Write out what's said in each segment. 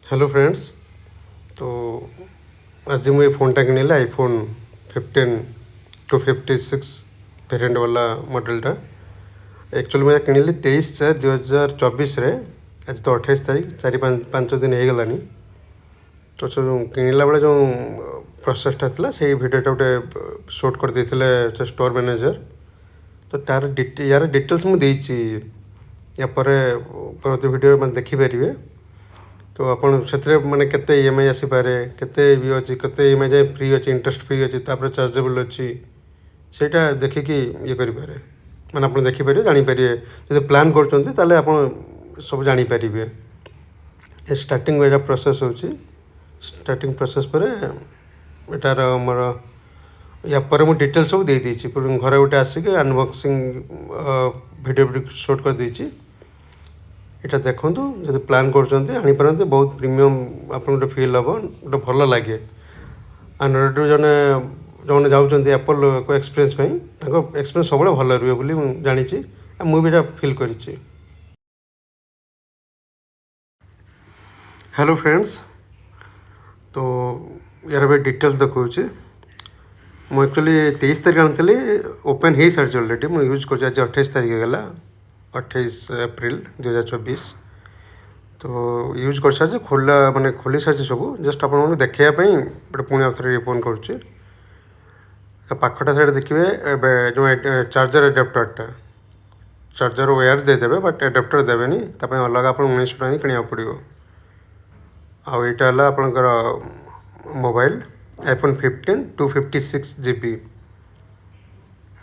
Hello friends. तो आज मुझे फ़ोनटा किଣିଲି आईफोन 15 to 56 वेरिएंट वाला मॉडलटा। एक्चुअली मैं किଣିଲି 23/4/2024 आज तो 28 तारीख 4-5 दिन हो गलानी। तो जो किଣିला बेले जो प्रोसेसटा था से भिडियोटा गोटे शूट कर देते स्टोर मैनेजर। तो तार यार डिटेल्स मुझे या परवर्ती वीडियो मैं देखिपारे। तो आपन से मैंने केते ईएमआई आसीपारे केते भी अच्छी केते ईएमआई जाए फ्री अच्छी इंटरेस्ट फ्री अच्छी तापर चार्जेबल अच्छी सेटा देखिकी ये करें मैंने आप देखिपारे जानीपारे। जो प्लान कर सब जानीपारे। ये स्टार्टिंग एटा प्रोसेस हो स्टार्टिंग प्रोसेस पर एटार मोर या पर मुझे डिटेल्स सब दे देछि घर गोटे आसिक अनबॉक्सिंग वीडियो शूट कर देछि। এটা ଦେଖନ୍ତୁ ଯଦି ପ୍ଲାନ୍ କରୁଛନ୍ତି ଆଣିପାରନ୍ତି। ବହୁତ ପ୍ରିମିୟମ୍ ଆପଣଙ୍କୁ ଗୋଟେ ଫିଲ୍ ହେବ, ଗୋଟେ ଭଲ ଲାଗେ। ଆଣ୍ଡ୍ରଏଡ଼୍ରୁ ଯେଉଁମାନେ ଯାଉଛନ୍ତି ଆପଲ୍କୁ ଏକ୍ସପିରିଏନ୍ସ ପାଇଁ ତାଙ୍କ ଏକ୍ସପିରିଏନ୍ସ ସବୁବେଳେ ଭଲ ରୁହେ ବୋଲି ମୁଁ ଜାଣିଛି ଆଉ ମୁଁ ବି ଏଇଟା ଫିଲ୍ କରିଛି। ହ୍ୟାଲୋ ଫ୍ରେଣ୍ଡସ୍, ତ ୟାର ଏବେ ଡିଟେଲ୍ସ ଦେଖାଉଛି। ମୁଁ ଆକ୍ଚୁଆଲି 23 ତାରିଖ ଆଣିଥିଲି, ଓପେନ୍ ହେଇସାରିଛି ଅଲରେଡ଼ି। ମୁଁ ୟୁଜ୍ କରୁଛି ଆଜି 28 ତାରିଖ ହେଇଗଲା, 28 ଏପ୍ରିଲ 2024। तो यूज कर सारी खोला माने खोली सारी सब जस्ट आप देखा गोटे पुणी आउे रिपोन करुच्चे। पाखटा साइड देखिए जो चार्जर एडाप्टरटा चार्जर वायर देदेवे बट एडाप्टर देवेनि अलग आप 1900 टका किणा पड़ो। आईटा आपंकर मोबाइल आईफोन 15 256 GB।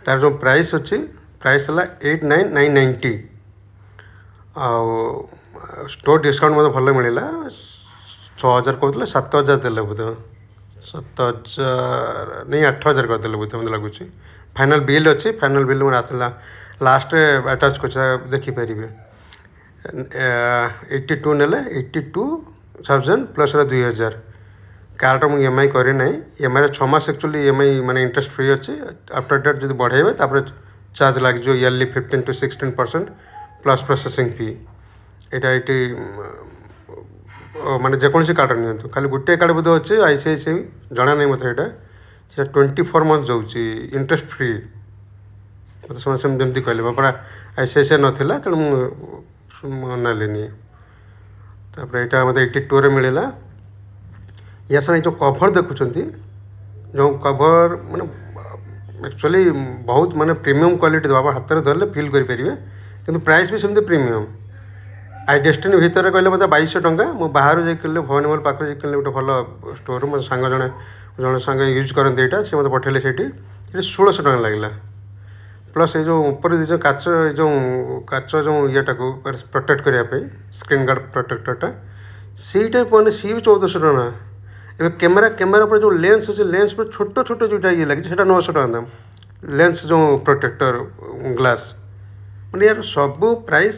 तार जो प्राइस अच्छी प्राइस है 89,990। स्टोर डिस्काउंट मतलब भल मिलला 6,000 कहते 7,000 देले बोधे 7,000 नहीं 8,000 करदे बोधे मतलब लगुच। फाइनल बिल अच्छी फाइनल बिल मोर आला लास्ट अटाच कर देखिपारे। 82 ने 82,000 प्लस 2,000 कार्ड मुझे EMI करे ना। EMI 6 मास एक्चुअली EMI माने इंटरेस्ट फ्री अच्छी। आफ्टर डेट जो बढ़ेबे चार्ज लग जो yearly 15 to 16% plus processing fee. यहाँ ये माने जेकोसी कार्ड नि खाली गोटे कार्ड बोधे अच्छे ICICI जना नहीं मतलब यहाँ 24 मंथ जाऊँगी इंटरेस्ट फ्री। मतलब समझ जमी कहले मोर ICICI नाला तेणु मुझे तापर यहाँ मतलब 82 मिलला। या सारे जो कभर देखुं जो कभर माने एक्चुअली बहुत माने प्रीमियम क्वालिटी आप हाथ में धरले फिल करेंगे कि प्राइस भी सेमती प्रीमियम। आई डेस्टिनी भितर कहले मतलब 2,200 टंका। मु बाहर जाए किनले भवानी मॉल पाखे जाए किनले गोटे भल स्टोर मो सांग जड़े सांग यूज करते यहाँ से मतलब पठेले से 1,600 टका लगला। प्लस ये जो ऊपर जो काच जो काच जो येटा को प्रोटेक्ट करने स्क्रीन गार्ड प्रोटेक्टरटा सीटा मैंने सी भी 1,400 टका। ए कैमेरा कैमेरा पर जो लेंस अच्छे लेंस पर छोट छोट जोटा ये लगे 900 टका दाम। लेंस जो प्रोटेक्टर ग्लास मैंने यार सब प्राइस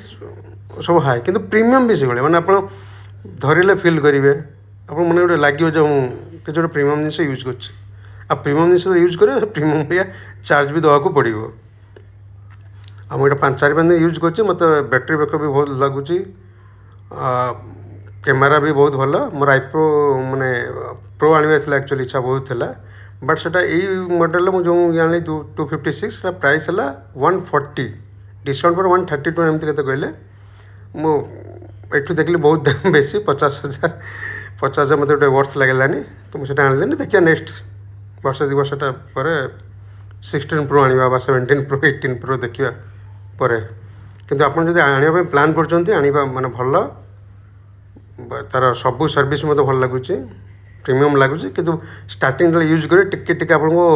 सब हाई कि प्रीमियम भी से मैंने आप धरले फिल करेंगे आप मैंने गोटे लगे जो कि गोटे प्रीमियम जिन यूज कर प्रीमियम जिन यूज कर प्रीमियम भैया चार्ज भी देवा पड़ो। मुझे 5-4 दिन यूज कर मत बैटेरी बैकअप भी बहुत लगुच। कैमेरा भी बहुत भल। मोर आईप्रो माने प्रो आने एक्चुअली इच्छा बहुत थी बट से यही मॉडल मुझे आनी 256 प्राइस है 140 डिस्काउंट पर 132 एमती के कहले। मुझे देखली बहुत दाम बेसी 50,000 मत गोटे वर्ष लगलानी। तो मुझे आनी देखिए नेक्स्ट वर्ष 2 वर्ष पर 16 प्रो आने 17 प्रो 18 प्रो देखा पर किंतु आपन जदि आनिबा प्लान करछन्ती माने भल तार सब सर्विस मत भल लगुच प्रीमियम लगुच कि स्टार्टिंग यूज करे टिके आपको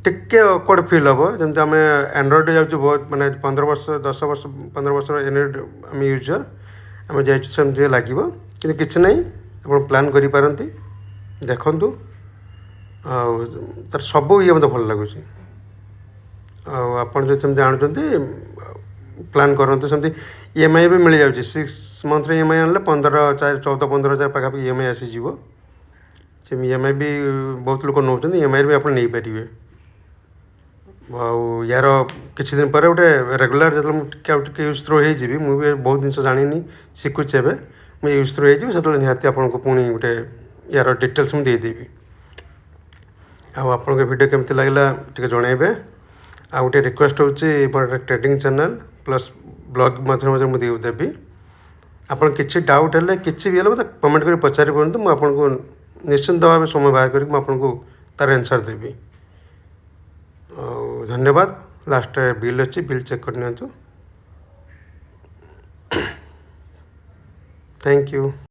टिके अकवर्ड फिल हम जमी आम एंड्रॉइड जाऊँ बहुत माने 15 वर्ष 10 वर्ष 15 वर्ष एंड्रॉइड आम यूजर आम जामती लगे कि किसी ना आप प्लान करपारती देखु तार सब ये मतलब भल लगुच। आपड़ जो सेमती आणुंट प्लान करते सेमती EMI भी मिल जाऊँगी 6 मंथ EMI आने 14-15,000 पाखापाखि EMI आसीज। EMI भी बहुत लोग नौ EMI भी आप नहीं पारे। यार किसी दिन पर गोटे रेगुलर जो यूज थ्रो हो मुझे बहुत जिन जानी शिखुचे मुझे यूज थ्रू हो निहाती आपको पुणी गोटे यार डिटेल्स मुझे देदेवी आपन वीडियो केमती लगला टे जनइबे आ गोटे रिक्वेस्ट होटे ट्रेडिंग चैनल प्लस ब्लॉग मध्य मध्य मुझे देवी आपन किसी डाउट है किसी भी है मतलब कमेंट कर पचारि पड़ते मुझे निश्चिंत भाव समय बाहर करी आपको तार आंसर देवी धन्यवाद लास्ट बिल अच्छी बिल चेक करनी थैंक यू।